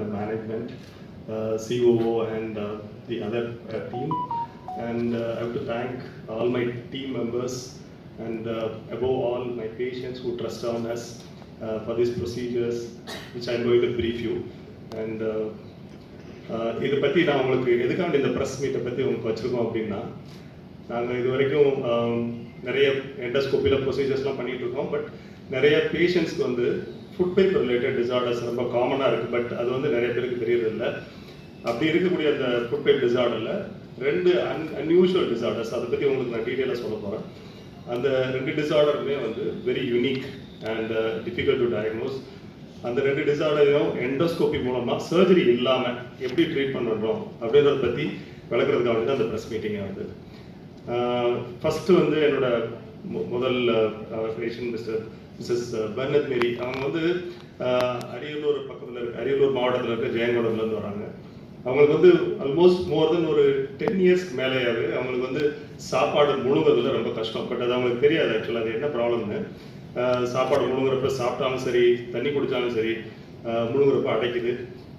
my management, COO and the other team. And I have to thank all my team members and above all my patients who trust on us for these procedures which I am going to brief you. And இதை பற்றி நான் உங்களுக்கு எதுக்காக இந்த press மீட்டை பற்றி உங்களுக்கு வச்சுருக்கோம் அப்படின்னா, நாங்கள் இது வரைக்கும் நிறைய எண்டோஸ்கோப்பியில் ப்ரொசீஜர்ஸ்லாம் பண்ணிகிட்டு இருக்கோம். பட் நிறைய பேஷண்ட்ஸ்க்கு வந்து ஃபுட் பைப் ரிலேட்டட் டிசார்டர்ஸ் ரொம்ப காமனாக இருக்குது. பட் அது வந்து நிறைய பேருக்கு தெரியறதில்ல. அப்படி இருக்கக்கூடிய அந்த ஃபுட் பைப் டிசார்டரில் ரெண்டு அன்யூஷுவல் டிசார்டர்ஸ், அதை பற்றி உங்களுக்கு நான் டீட்டெயிலாக சொல்ல போகிறேன். அந்த ரெண்டு டிசார்டருமே வந்து very unique and difficult to diagnose. அந்த ரெண்டு டிசார்டரையும் எண்டோஸ்கோபி மூலமாக சர்ஜரி இல்லாமல் எப்படி ட்ரீட் பண்ணுறோம் அப்படின்றத பற்றி விளக்குறதுக்காக வந்து அந்த ப்ரெஸ் மீட்டிங்கை வந்து ஃபஸ்ட்டு வந்து என்னோட முதல் பேஷண்ட் மிஸ்ஸஸ் பெர்னத் மேரி. அவங்க வந்து அரியலூர் பக்கத்தில் இருக்க அரியலூர் மாவட்டத்தில் இருக்க ஜெயங்கொண்டத்துலேருந்து வராங்க. அவங்களுக்கு வந்து ஆல்மோஸ்ட் மோர் தென் ஒரு 10 இயர்ஸ்க்கு மேலேயாவது அவங்களுக்கு வந்து சாப்பாடு முழுங்குறதுல ரொம்ப கஷ்டம். பட் அது அவங்களுக்கு தெரியாது ஆக்சுவலாக அது என்ன ப்ராப்ளம்னு. சாப்பாடு முழுங்குறப்ப சாப்பிட்டாலும் சரி, தண்ணி குடித்தாலும் சரி, முழுங்குறப்ப அடைக்குது.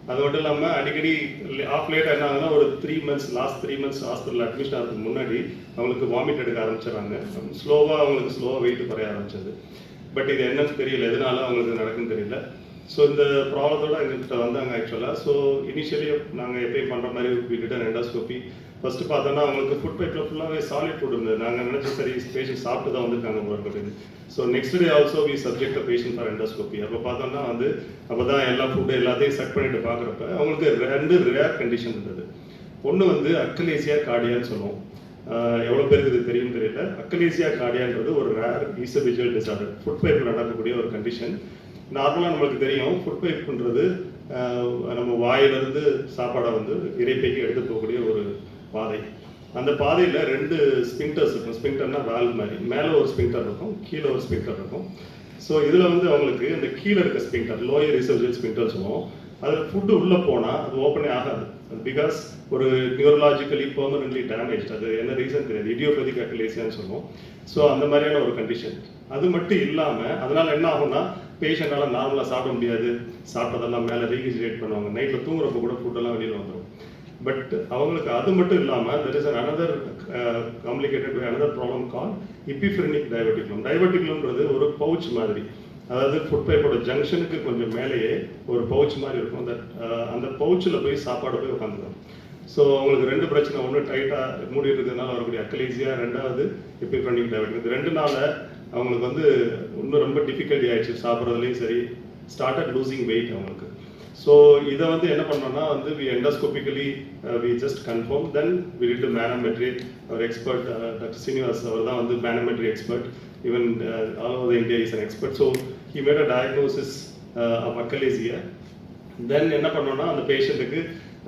அது மட்டும் இல்லாமல் அடிக்கடி ஆஃப் லேட்டாக என்ன ஆகுதுன்னா, ஒரு லாஸ்ட் 3 months ஹாஸ்பிட்டலில் அட்மிஷன் ஆகிறதுக்கு முன்னாடி அவங்களுக்கு வாமிட் எடுக்க ஆரம்பிச்சிடறாங்க. அவங்களுக்கு ஸ்லோவாக வெயிட் குறைய ஆரம்பிச்சது. பட் இது என்னன்னு தெரியல, எதனால அவங்களுக்கு நடக்குன்னு தெரியல. ஸோ இந்த ப்ராப்ளத்தோட எங்கள்கிட்ட வந்தாங்க ஆக்சுவலாக. ஸோ இனிஷியலி நாங்கள் எப்பயும் பண்ணுற மாதிரி விட்டுட்டு எண்டோஸ்கோப்பி ஃபஸ்ட்டு பார்த்தோன்னா அவங்களுக்கு ஃபுட் பைப்பில் ஃபுல்லாகவே சாலிட் ஃபுட் இருந்தது. நாங்கள் நினச்ச சரி பேஷண்ட் சாப்பிட்டு தான் வந்திருக்காங்க போல இருக்குது. So next day also we subject a patient for endoscopy. அப்போ பார்த்தோம்னா வந்து அப்போ தான் எல்லா ஃபுட்டு எல்லாத்தையும் செட் பண்ணிட்டு பார்க்குறப்ப அவங்களுக்கு 2 ரேர் கண்டிஷன் இருந்தது. ஒன்று வந்து அக்கலேசியா கார்டியான்னு சொல்லுவோம். எவ்வளோ பேருக்கு இது தெரியும் தெரியல. அக்கலேசியா கார்டியான்றது ஒரு ரேர் ஈசோஃபேஜியல் டிசார்டர், ஃபுட் பைப்பில் நடக்கக்கூடிய ஒரு கண்டிஷன். நார்மலாக நம்மளுக்கு தெரியும் ஃபுட் பைப்புன்றது நம்ம வாயிலிருந்து சாப்பாடை வந்து இறைப்பைக்கு எடுத்து போகக்கூடிய ஒரு பாதை. அந்த பாதையில் 2 ஸ்பிங்டர்ஸ் இருக்கும். ஸ்பிங்டர்னா வால்வ் மாதிரி, மேலே ஒரு ஸ்பிங்டர் இருக்கும், கீழே ஒரு ஸ்பிங்டர் இருக்கும். ஸோ இதில் வந்து அவங்களுக்கு இந்த கீழே இருக்க ஸ்பிங்டர் லோயர் ஈசோஃபேஜியல் ஸ்பிங்டர் சொல்லுவோம். அதில் ஃபுட்டு உள்ளே போனால் அது ஓப்பனே ஆகாது. பிகாஸ் ஒரு நியூரலாஜிக்கலி பெர்மனன்ட்லி டேமேஜ். அது என்ன ரீசன் தெரியாது, இடியோபதிக் அக்கலேசியான்னு சொல்லுவோம். ஸோ அந்த மாதிரியான ஒரு கண்டிஷன். அது மட்டும் இல்லாமல் அதனால் என்ன ஆகும்னா, பேஷண்டால் நார்மலாக சாப்பிட முடியாது. சாப்பிட்டதெல்லாம் மேலே ரீகிஜிரேட் பண்ணுவாங்க. நைட்டில் தூங்குறப்ப கூட ஃபுட்டெல்லாம் வெளியில் வந்துடும். பட் அவங்களுக்கு அது மட்டும் இல்லாமல் there is another complicated by another problem called epiphrenic diverticulum. டைவர்டிகுலம்ன்றது ஒரு பவுச் மாதிரி, அதாவது ஃபுட் பைப்போட ஜங்ஷனுக்கு கொஞ்சம் மேலேயே ஒரு பவுச் மாதிரி இருக்கும். அந்த பவுச்சில் போய் சாப்பாடு போய் உட்காந்துடும். ஸோ அவங்களுக்கு 2 பிரச்சனை. ஒன்று டைட்டாக மூடிட்டு இருக்கிறதுனால வரக்கூடிய அக்கலேசியா, 2வது எபிஃப்ரெனிக் டைவர்டிகுலம். இது 2னால அவங்களுக்கு வந்து இன்னும் ரொம்ப டிஃபிகல்ட்டி ஆயிடுச்சு சாப்பிட்றதுலையும் சரி, ஸ்டார்டட் லூசிங் வெயிட் அவங்களுக்கு. ஸோ இதை வந்து என்ன பண்ணோம்னா வந்து we endoscopically we just confirm, then we did manometry. அவர் எக்ஸ்பர்ட் டாக்டர் சீனிவாஸ், அவர் தான் வந்து manometry expert. Even all over India is an expert. So he made a diagnosis of achalasia. தென் என்ன பண்ணோம்னா அந்த பேஷண்ட்டுக்கு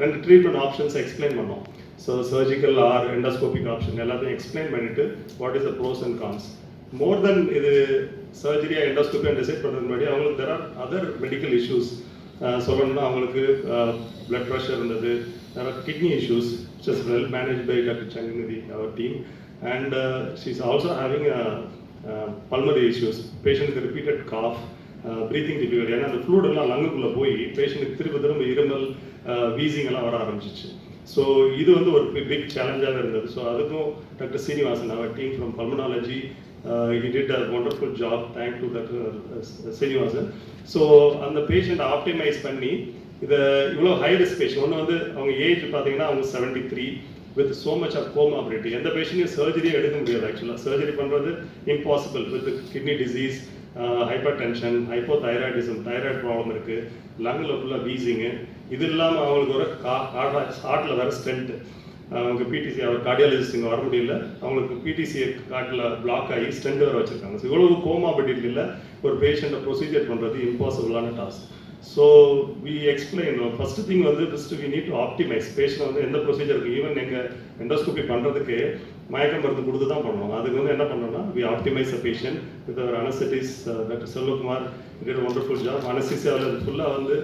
2 ட்ரீட்மெண்ட் ஆப்ஷன்ஸ் எக்ஸ்பிளைன் பண்ணோம். So surgical or endoscopic option எல்லாத்தையும் எக்ஸ்பிளைன் பண்ணிட்டு what is the pros and cons. மோர் தென் இது சர்ஜரியாக எண்டோஸ்கோப்பியாக decide பண்ணுறது முன்னாடி அவங்களுக்கு there are other medical issues. சொல்லணும்னா அவங்களுக்கு பிளட் ப்ரெஷர் இருந்தது, kidney issues which is well managed by Dr. Changanidhi, our team, and she is also having pulmonary issues. பேஷண்ட்டுக்கு repeated cough, breathing difficulty. ஏன்னா அந்த ஃப்ளூட் எல்லாம் லங்குக்குள்ளே போய் பேஷண்ட்டுக்கு திரும்ப இருமல், வீசிங் எல்லாம் வர ஆரம்பிச்சிச்சு. ஸோ இது வந்து ஒரு பிக் சேலஞ்சாக இருந்தது. ஸோ அதுக்கும் டாக்டர் சீனிவாசன், அவர் team from pulmonology, he did a wonderful job. Thank to Dr. Srinivasan. So அந்த பேஷண்ட்டை ஆப்டிமைஸ் பண்ணி இதை இவ்வளோ ஹை ரிஸ்க் பேஷண்ட். ஒன்று வந்து அவங்க ஏஜ் பார்த்தீங்கன்னா அவங்க 73 வித் ஸோ மச் ஆஃப் கோமாபிலிட்டி. எந்த பேஷண்ட்டையும் சர்ஜரியே எடுக்க முடியாது. ஆக்சுவலாக சர்ஜரி பண்ணுறது impossible. With kidney disease, hyper tension, hypothyroidism, thyroid problem இருக்குது, லங்கில் ஃபுல்லாக வீசிங்கு. இது இல்லாமல் அவங்களுக்கு ஒரு ஹார்ட்டில் வேறு ஸ்ட்ரென்த்து. அவங்க பிடிசி, அவர் கார்டியாலஜிஸ்ட் இங்கே வர முடியல, அவங்களுக்கு பிடிசியை காட்டில் பிளாக் ஆகி ஸ்டெண்ட் வர வச்சுருக்காங்க. ஸோ இவ்வளவு கோமாபிலிட்டியில் ஒரு பேஷண்ட்டை ப்ரொசீஜர் பண்ணுறது இம்பாசிபிளான task. So we explain. First thing வந்து first we need to optimise. Patient வந்து எந்த ப்ரொசீஜருக்கு ஈவன் எங்கள் எண்டோஸ்கோபி பண்ணுறதுக்கு மயக்க மருந்து கொடுத்து தான் பண்ணுவோம். அதுக்கு வந்து என்ன பண்ணோம்னா we optimise a patient with our anaesthetists. Doctor Selvakumar did a wonderful job. அனஸ்தீசியாவில் ஃபுல்லாக வந்து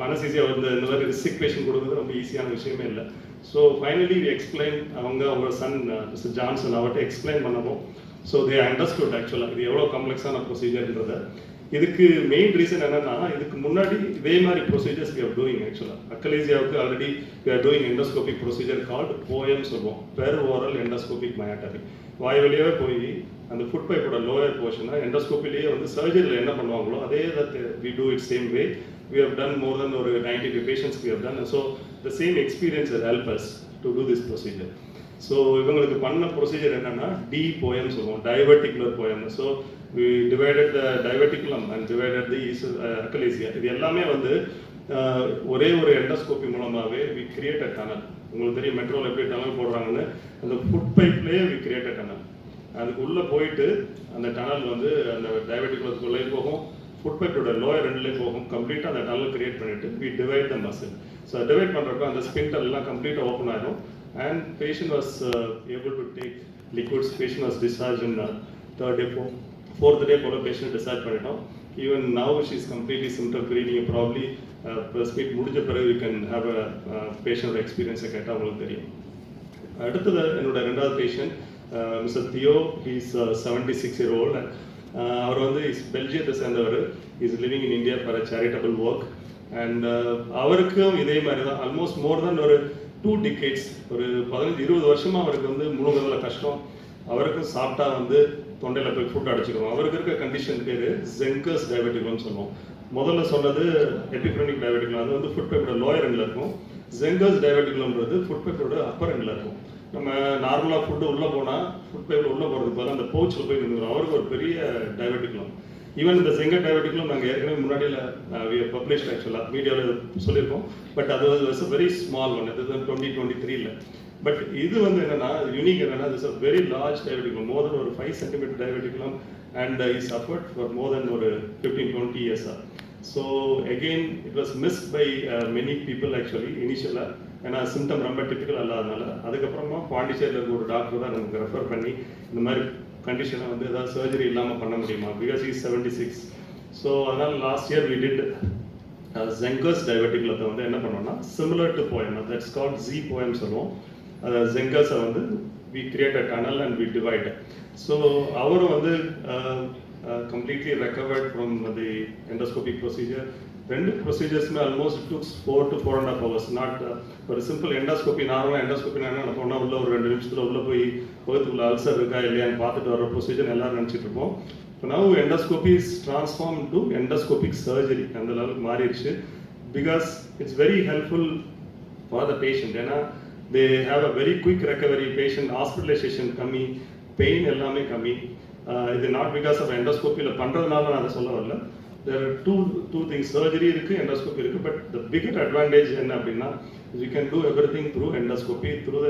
அனஸ்தீசியா வந்து இந்த மாதிரி ரிஸ்க் பேஷண்ட் கொடுக்குறது ரொம்ப ஈஸியான விஷயமே இல்லை. So finally we explain. அவங்க சன் மிஸ்டர் ஜான்சன் அவர்கிட்ட எக்ஸ்பிளைன் பண்ணணும். ஸோ தே அண்டர்ஸ்டுட் ஆக்சுவலாக இது எவ்வளோ காம்ப்ளெக்ஸான ப்ரொசீஜர்ன்றதை. இதுக்கு மெயின் ரீசன் என்னன்னா, இதுக்கு முன்னாடி இதே மாதிரி procedures we are doing actually. அக்கலேசியாவுக்கு already we are doing endoscopic procedure called POEM சொல்லுவோம், பெர் ஓரல் எண்டோஸ்கோபிக் மயாட்டமி. வாய் வழியாவே போய் அந்த ஃபுட் பைப்போட லோயர் போர்ஷனை எண்டோஸ்கோப்பிலேயே வந்து சர்ஜரியில் என்ன பண்ணுவாங்களோ அதே that we do it same way. We have done more than ஒரு 95 patients we have done. So the same experience has helped us to do this procedure. So இவங்களுக்கு பண்ண ப்ரொசீஜர் என்னன்னா POEM சொல்லுவோம், diverticular poem. So we divided the diverticulum and divided the achalasia. இது எல்லாமே வந்து ஒரே ஒரு எண்டோஸ்கோபி மூலமாகவே we create a tunnel. உங்களுக்கு தெரியும் மெட்ரோவில் எப்படி டனல் போடுறாங்கன்னு, அந்த food பைப்லேயே we create a tunnel. அதுக்கு உள்ளே போயிட்டு அந்த டனல் வந்து அந்த டைவர்டிகுலத்துக்குள்ளே போகும், ஃபுட் பைப்போட லோயர் ரெண்டுலேயே போகும், கம்ப்ளீட்டாக அந்த டனல் கிரியேட் பண்ணிட்டு we divide the muscle. So divide பண்ணுறப்ப அந்த ஸ்பின்டர் எல்லாம் கம்ப்ளீட்டாக ஓப்பன் ஆகிடும் and patient was able to take liquids. Patient was discharged in third day, fourth day போல patient discharge பண்ணிட்டோம். Even now she is completely symptom free. நீங்க probably speed முடிஞ்ச பிறகு you can have a patient experience கேட்டா உங்களுக்கு தெரியும். அடுத்தது என்னோட ரெண்டாவது patient mister Theo. he is 76-year-old. அவர் வந்து பெல்ஜியத்தை சேர்ந்தவர். he is living in India for a charitable work. and அவருக்கும் இதே மாதிரி தான் ஆல்மோஸ்ட் மோர் தென் ஒரு 2 decades, ஒரு 15-20 வருஷமா அவருக்கு வந்து முழுங்குறதுல கஷ்டம். அவருக்கும் சாப்பிட்டா வந்து தொண்டையில் போய் ஃபுட் அடைச்சிக்கிறோம். அவருக்கு இருக்க கண்டிஷன் பேர் ஜெங்கர்ஸ் டயபெட்டிக்னு சொல்லுவோம். முதல்ல சொன்னது எபிஃப்ரெனிக் டயபெட்டிக்லாம், அது வந்து ஃபுட் பைப்போட லோயர் எண்டில் இருக்கும். ஜெங்கர்ஸ் டயபெட்டிக்லன்றது ஃபுட் பைப்போட அப்பர் எண்டில் இருக்கும். நம்ம நார்மலாக ஃபுட்டு உள்ளே போனால் ஃபுட் பைப்பில் உள்ளே போகிறதுக்கு பதிலாக அந்த பவுச்சில் போய் நின்றுக்கிறோம். அவருக்கு ஒரு பெரிய டயபெட்டிக்லாம். ஈவன் இந்த செங்கர் டயபெட்டிக்லும் நாங்கள் ஏற்கனவே முன்னாடியில் பப்ளிஷ்ட் ஆக்சுவலாக மீடியாவில் சொல்லியிருக்கோம். பட் அது வாஸ் வெரி ஸ்மால் ஒன். அது 2023 பட் இது வந்து என்னன்னா யூனிக் என்னன்னா this a very large diverticulum, more then ஒரு 5 cm diverticulum. And is suffered for more then ஒரு 15-20 years. So again it was missed by many people actually இனிஷியலாக. ஏன்னா symptom ரொம்ப டிப்பிக்கல் இல்லாதனால அதுக்கப்புறமா பாண்டிச்சேரியில் இருக்க ஒரு டாக்டர் தான் நமக்கு ரெஃபர் பண்ணி இந்த மாதிரி கண்டிஷனை வந்து ஏதாவது சர்ஜரி இல்லாமல் பண்ண முடியுமா, பிகாஸ் இஸ் 76. ஸோ அதனால் last year we did Zenker's டயபெட்டிக்லத்தை வந்து என்ன பண்ணோம்னா similar to POEM, that's called POEM சொல்லுவோம். ஜெங்கர்ஸை வந்து we create a tunnel and we divide. So அவரும் வந்து completely recovered from the endoscopic procedure. ரெண்டு ப்ரொசீஜர்ஸுமே almost takes 4 to 4.5 hours. Not ஒரு சிம்பிள் எண்டோஸ்கோபி. நார்மலாக எண்டோஸ்கோபி என்ன நினைப்போம்னா உள்ள ஒரு 2 நிமிஷத்தில் உள்ளே போய் பக்கத்துக்குள்ள அல்சர் இருக்கா இல்லையான்னு பார்த்துட்டு வர ப்ரொசீஜர் எல்லாரும் நினச்சிட்டு இருப்போம். இப்போ now endoscopy is transformed to endoscopic surgery. அந்த லெவலுக்கு மாறிடுச்சு. Because it's very helpful for the patient. ஏன்னா they have a very quick recovery. patient hospitalization கம்மி, பெயின் எல்லாமே கம்மி. இது நாட் பிகாஸ் ஆஃப் எண்டோஸ்கோப்பியில் பண்ணுறதுனால நான் அதை சொல்ல வரல. there are two things, surgery இருக்கு, endoscopy இருக்கு. பட் the bigger advantage என்ன அப்படின்னா you can do everything through endoscopy, through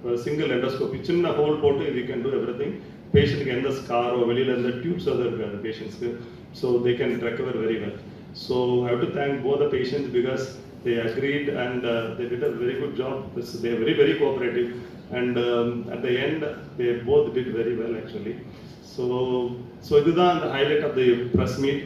the single endoscopy. சின்ன ஹோல் போட்டு you can do everything. பேஷண்ட்டுக்கு எந்த ஸ்காரோ வெளியில் எந்த டியூப்ஸ் எதுவும் இருக்காது பேஷண்ட்ஸ்க்கு. So they can recover very well. So I have to thank both the patients because they agreed and they did a very good job. They are very, very cooperative. And at the end, they both did very well actually. So இதுதான் the highlight of the press meet.